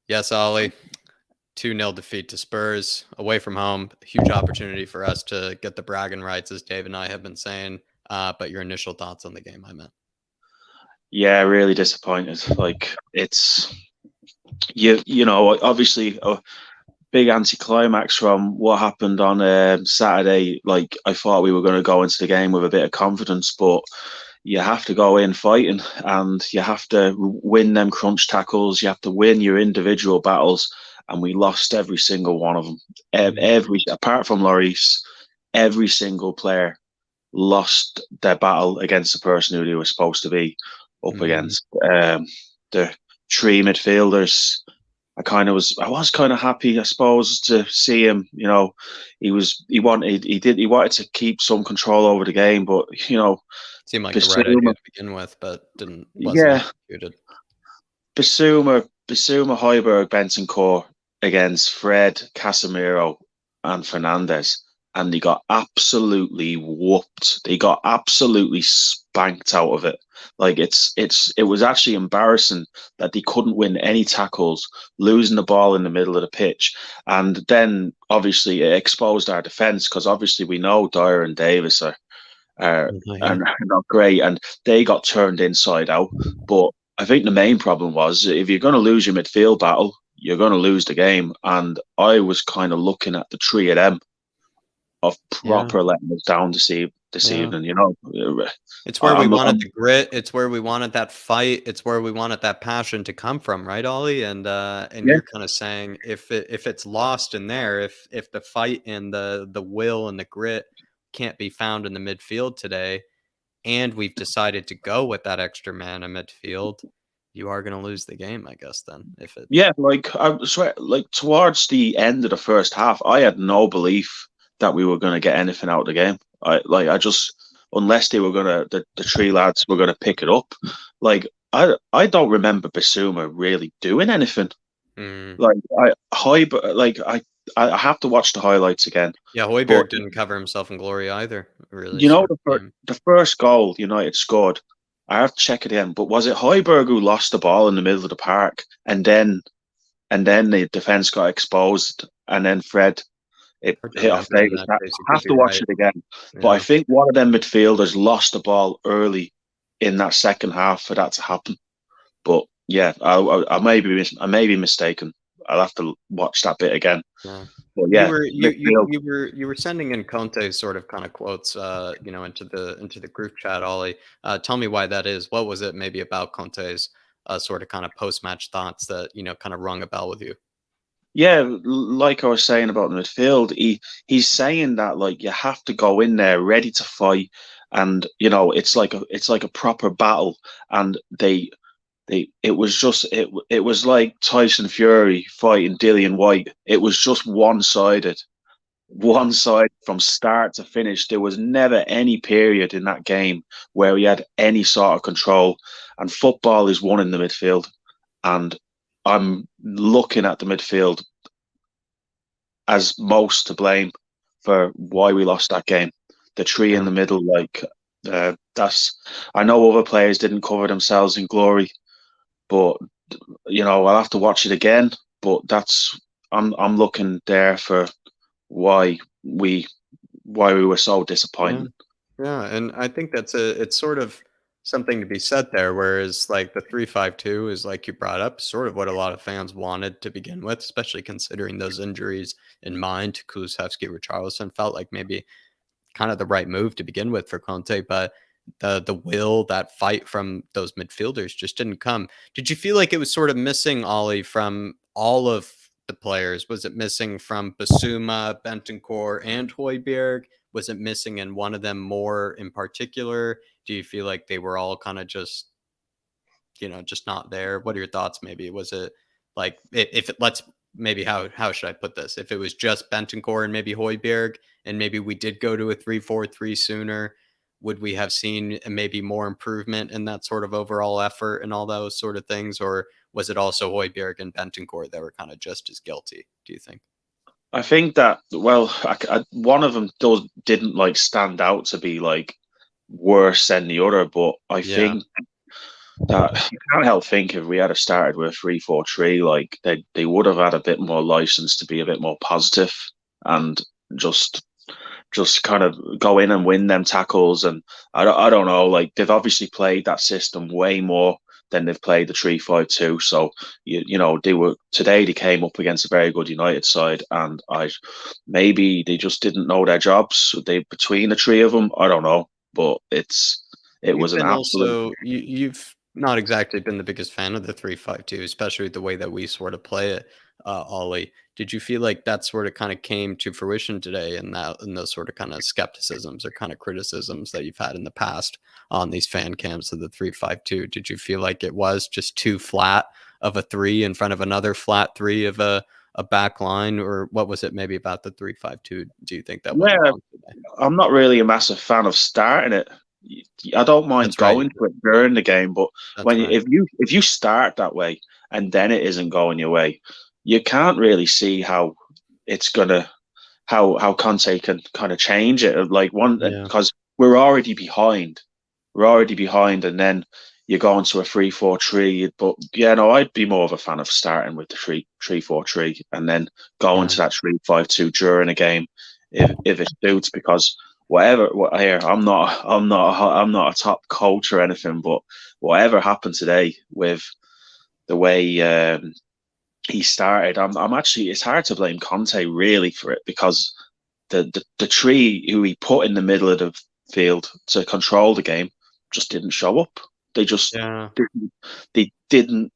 Yes, Ollie. 2-0 defeat to Spurs away from home. Huge opportunity for us to get the bragging rights, as Dave and I have been saying. But your initial thoughts on the game, I meant. Yeah, really disappointed. Like it's you know obviously a big anticlimax from what happened on Saturday. Like I thought we were going to go into the game with a bit of confidence, but you have to go in fighting and you have to win them crunch tackles. You have to win your individual battles, and we lost every single one of them. Every apart from Lloris, every single player lost their battle against the person who they were supposed to be up Mm-hmm. against. The three midfielders. I was kind of happy, I suppose, to see him. He wanted to keep some control over the game, but Seemed like the right idea Basuma, to begin with, but wasn't yeah, executed. Basuma, Højbjerg, Bentancur against Fred, Casemiro, and Fernandez, and they got absolutely whooped. They got absolutely spanked out of it. Like it was actually embarrassing that they couldn't win any tackles, losing the ball in the middle of the pitch, and then obviously it exposed our defense because obviously we know Dyer and Davis are, Mhm, are yeah. not great, and they got turned inside out. But I think the main problem was if you're going to lose your midfield battle, you're going to lose the game. And I was kind of looking at the three of them of Yeah. proper letting us down this Yeah. evening. It's where we wanted I'm the grit. It's where we wanted that fight. It's where we wanted that passion to come from, right, Ollie? And yeah, you're kind of saying if it's lost in there, if the fight and the will and the grit can't be found in the midfield today, and we've decided to go with that extra man in midfield, you are going to lose the game, I guess. Then if it, yeah. Like I swear, like towards the end of the first half, I had no belief that we were going to get anything out of the game. I just unless they were the three lads were gonna pick it up. Like I don't remember Basuma really doing anything. mm, Like I have to watch the highlights again. yeah, But Hoiberg didn't cover himself in glory either. Really, you know start the game. the first goal United scored. I have to check it again. But was it Højbjerg who lost the ball in the middle of the park, and then the defense got exposed, and then Fred it Hard to hit off remember in Davis. that I case. You could have be to watch right. it again. But I Yeah. think one of them midfielders lost the ball early in that second half for that to happen. But yeah, I may be mistaken. I'll have to watch that bit again. Yeah. But You yeah, were you you midfield. you were you were sending in Conte's sort of kind of quotes, into the group chat, Ollie. Tell me why that is. What was it maybe about Conte's sort of kind of post match thoughts that kind of rung a bell with you? Yeah, like I was saying about the midfield, he's saying that like you have to go in there ready to fight, and it's like a proper battle, and it was just it was like Tyson Fury fighting Dillian White. It was just Yeah. one side from start to finish. There was never any period in that game where we had any sort of control. And football is won in the midfield. And I'm looking at the midfield as most to blame for why we lost that game. The three in Yeah. the middle, that's. I know other players didn't cover themselves in glory, but I'll have to watch it again. But I'm looking there for why we why we were so Yeah. disappointing. Yeah, and I think it's sort of something to be said there, whereas like the 3-5-2 is like you brought up, sort of what a lot of fans wanted to begin with, especially considering those injuries in mind. Kulusevski, Richarlison felt like maybe kind of the right move to begin with for Conte, but the will, that fight from those midfielders just didn't come. Did you feel like it was sort of missing, Ollie, from all of the players? Was it missing from Basuma, Bentancur, and Hoiberg? Was it missing in one of them more in particular? Do you feel like they were all kind of just not there? What are your thoughts? Maybe was it like if it, let's maybe how should I put this? If it was just Bentancur and maybe Hoiberg, and maybe we did go to a 3-4-3 sooner, would we have seen maybe more improvement in that sort of overall effort and all those sort of things, or was it also Hoiberg and Bentancur that were kind of just as guilty? Do you think? I think that one of them didn't like stand out to be like worse than the other, but I Yeah. think that you can't help think if we had started with a 3-4-3, like they would have had a bit more license to be a bit more positive and just kind of go in and win them tackles. And I don't know, like they've obviously played that system way more than they've played the 3-5-2. So they came up against a very good United side, and I maybe they just didn't know their jobs. They between the three of them, I don't know, but it You've was an been absolute. also you've not exactly been the biggest fan of the 3-5-2, especially the way that we sort of play it, Ollie. Did you feel like that sort of kind of came to fruition today, and that and those sort of kind of skepticisms or kind of criticisms that you've had in the past on these fan cams of the 3-5-2? Did you feel like it was just too flat of a three in front of another flat three of a back line, or what was it maybe about the 3-5-2? Do you think that went Yeah, wrong today? I'm not really a massive fan of starting it. I don't mind That's right. going to it during the game, but That's right. if you start that way and then it isn't going your way, you can't really see how it's gonna how Conte can kind of change it. Like one Yeah. because we're already behind, and then you go into a 3-4-3. But yeah, no, I'd be more of a fan of starting with the 3-4-3 and then going Yeah. to that 3-5-2 during a game if it suits. Because here, I'm not a top coach or anything, but whatever happened today with the way he started, I'm actually it's hard to blame Conte really for it, because the tree who he put in the middle of the field to control the game just didn't show up. They just Yeah. they didn't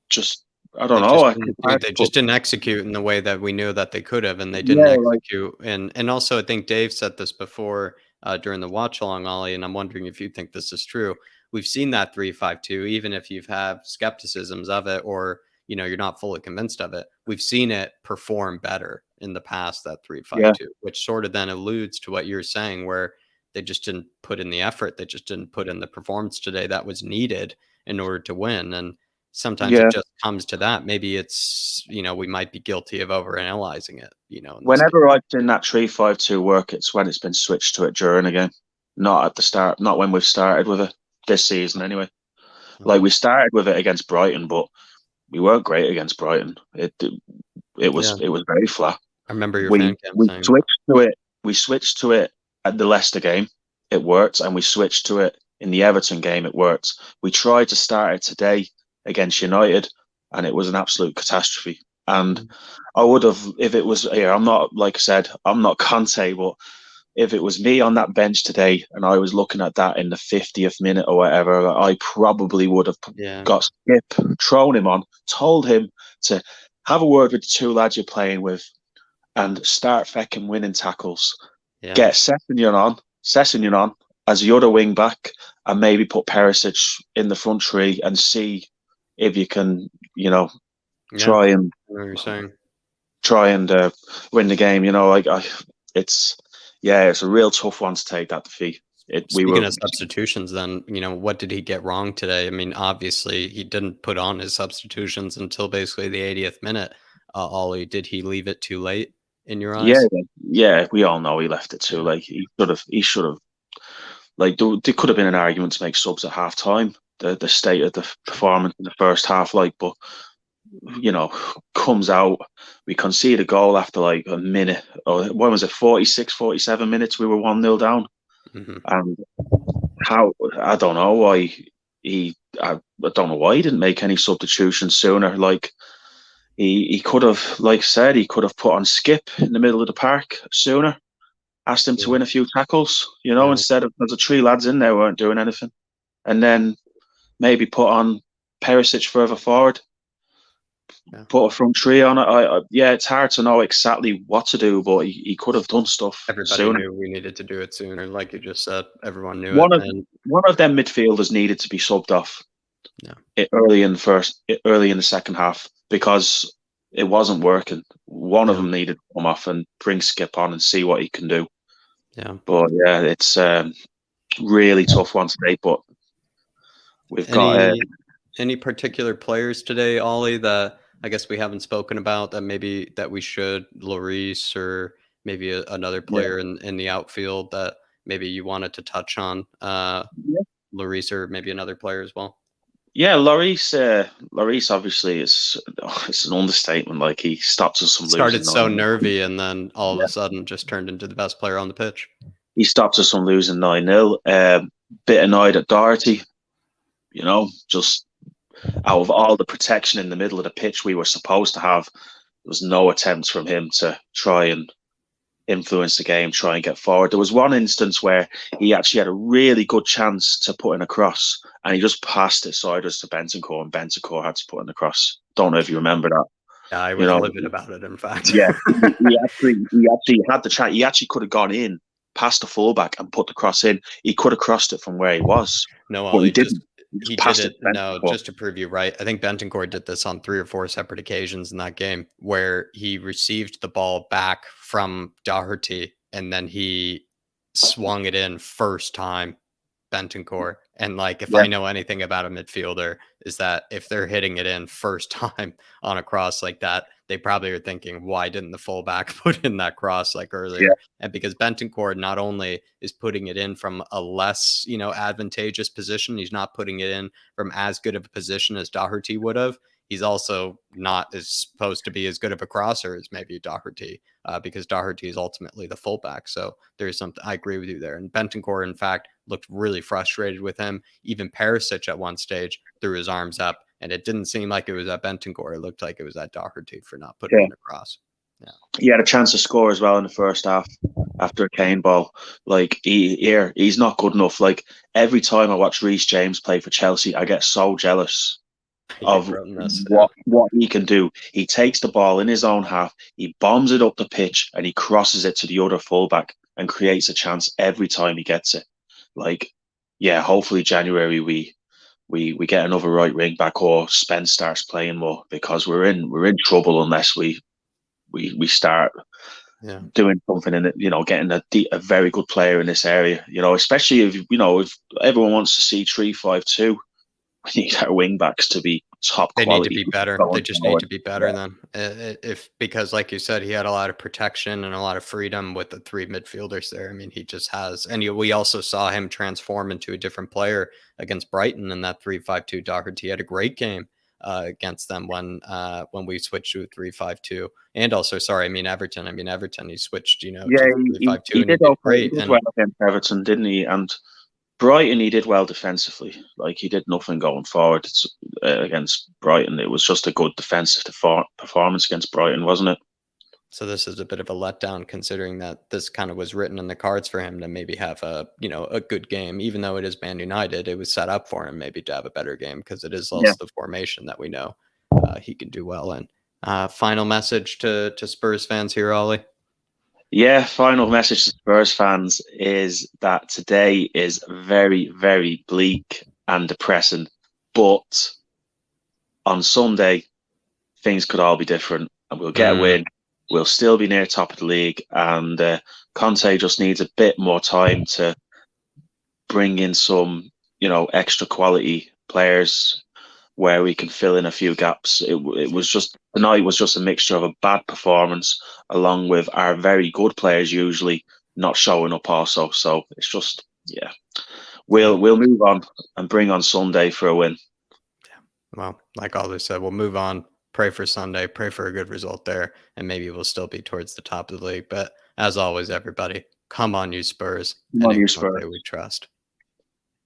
just I don't They know. just I didn't could do I it. They put just didn't execute in the way that we knew that they could have, and they didn't yeah like execute. And also, I think Dave said this before during the watch along, Ollie, and I'm wondering if you think this is true. We've seen that 3-5-2, even if you've have skepticisms of it, or you're not fully convinced of it. We've seen it perform better in the past, that three five yeah two, which sort of then alludes to what you're saying, where they just didn't put in the effort, they just didn't put in the performance today that was needed in order to win. And sometimes it yeah. just comes to that. Maybe it's, we might be guilty of overanalyzing it, in this case. Whenever I've seen that 3-5-2 work, it's when it's been switched to it during a game, not at the start, not when we've started with it this season anyway. Like Uh, we started with it against Brighton, but we weren't great against Brighton. yeah, It was very flat. I remember your we fan cam we saying that. switched to it. We switched to it at the Leicester game. It worked, and we switched to it in the Everton game. It worked. We tried to start it today against United, and it was an absolute catastrophe. And Mm. I would have, if it was here. I'm not, like I said, I'm not Conte, but if it was me on that bench today and I was looking at that in the 50th minute or whatever, I probably would have Yeah, got Skip, thrown him on, told him to have a word with the two lads you're playing with, and start fucking winning tackles. yeah, Get Sessignon on as the other wing back, and maybe put Perisic in the front three and see if you can, yeah. try and I know what you're saying. try and win the game. It's it's a real tough one to take that defeat. We Speaking were of substitutions, then, what did he get wrong today? I mean, obviously, he didn't put on his substitutions until basically the 80th minute. Ollie, did he leave it too late in your yeah eyes? yeah. We all know he left it too. Yeah. Like he should have. Like there could have been an argument to make subs at half time. The state of the performance in the first half, but you know, comes out. We concede a goal after like a minute, or when was it, 46, 47 minutes? We were 1-0 down. Hmm. And how, I don't know why I don't know why he didn't make any substitutions sooner. Like, he could have, like I said, he could have put on Skip in the middle of the park sooner, asked him to Yeah. win a few tackles, Yeah. instead of, there's the three lads in there weren't doing anything. And then maybe put on Perisic further forward, Yeah. put a front three on it. Yeah, it's hard to know exactly what to do, but he could have done stuff Everybody sooner. knew we needed to do it sooner, like you just said. Everyone knew it, One of and one of them midfielders needed to be subbed off yeah, early in the second half, because it wasn't working. One of yeah, them needed to come off and bring Skip on and see what he can do. yeah. But yeah, it's really tough one today. But we've got Any particular players today, Ollie, that I guess we haven't spoken about that maybe that we should, Lloris, or maybe another yeah, player in the outfield that maybe you wanted to touch on, yeah, Lloris, or maybe another player as well? Yeah, Lloris obviously is it's an understatement. Like he stops us from losing Started so 9. nervy and then all of Yeah. a sudden just turned into the best player on the pitch. He stops us from losing 9-0. Bit annoyed at Doherty, just out of all the protection in the middle of the pitch we were supposed to have, there was no attempts from him to try and influence the game, try and get forward. There was one instance where he actually had a really good chance to put in a cross, and he just passed it sideways to Bentancur, and Bentancur had to put in a cross. Don't know if you remember that. Yeah, I was livid about it, in fact. Yeah, he actually had the chance. He actually could have gone in past the fullback and put the cross in. He could have crossed it from where he was, No, but he Ollie, didn't. he did Passed it. it. No, just to prove you right. I think Bentancur did this on 3 or 4 separate occasions in that game where he received the ball back from Doherty and then he swung it in first time, Bentancur. And like, if I know anything about a midfielder, is that if they're hitting it in first time on a cross like that, they probably are thinking, why didn't the fullback put in that cross like earlier? Yeah. And because Bentancur not only is putting it in from a less, advantageous position, he's not putting it in from as good of a position as Doherty would have. He's also not as supposed to be as good of a crosser as maybe Doherty, because Doherty is ultimately the fullback. So there's something, I agree with you there. And Bentancur, in fact, looked really frustrated with him. Even Perisic at one stage threw his arms up, and it didn't seem like it was at Bentancur. It looked like it was at Doherty for not putting in a cross. Yeah. He had a chance to score as well in the first half after a Kane ball. Like he's not good enough. Like every time I watch Reece James play for Chelsea, I get so jealous of what he can do. He takes the ball in his own half, he bombs it up the pitch, and he crosses it to the other fullback and creates a chance every time he gets it. Like, yeah, hopefully January we get another right wing back or Spence starts playing more, because we're in trouble unless we start doing something in it, getting a very good player in this area, especially if everyone wants to see 3-5-2, we need our wing backs to be top They quality. need to be better. They just need to be better then. Because like you said, he had a lot of protection and a lot of freedom with the 3 midfielders there. I mean, he just has, and we also saw him transform into a different player against Brighton in that 3-5-2. Doherty had a great game against them when we switched to a 3-5-2, and also Everton. He switched, to 3-5-2, he and he did great. He did well against Everton, didn't he? And Brighton, he did well defensively. Like, he did nothing going forward against Brighton. It was just a good defensive performance against Brighton, wasn't it? So this is a bit of a letdown, considering that this kind of was written in the cards for him to maybe have a good game. Even though it is Man United, it was set up for him maybe to have a better game, because it is also the formation that we know he can do well in. Final message to Spurs fans here, Ollie? Yeah, final message to Spurs fans is that today is very, very bleak and depressing. But on Sunday, things could all be different, and we'll get a win. We'll still be near top of the league, and Conte just needs a bit more time to bring in some, extra quality players where we can fill in a few gaps. Tonight was just a mixture of a bad performance along with our very good players usually not showing up also. So it's just, we'll move on and bring on Sunday for a win. Well, like Ollie said, we'll move on. Pray for Sunday. Pray for a good result there, and maybe we'll still be towards the top of the league. But as always, everybody, come on, you Spurs. Come on, you Spurs. We trust.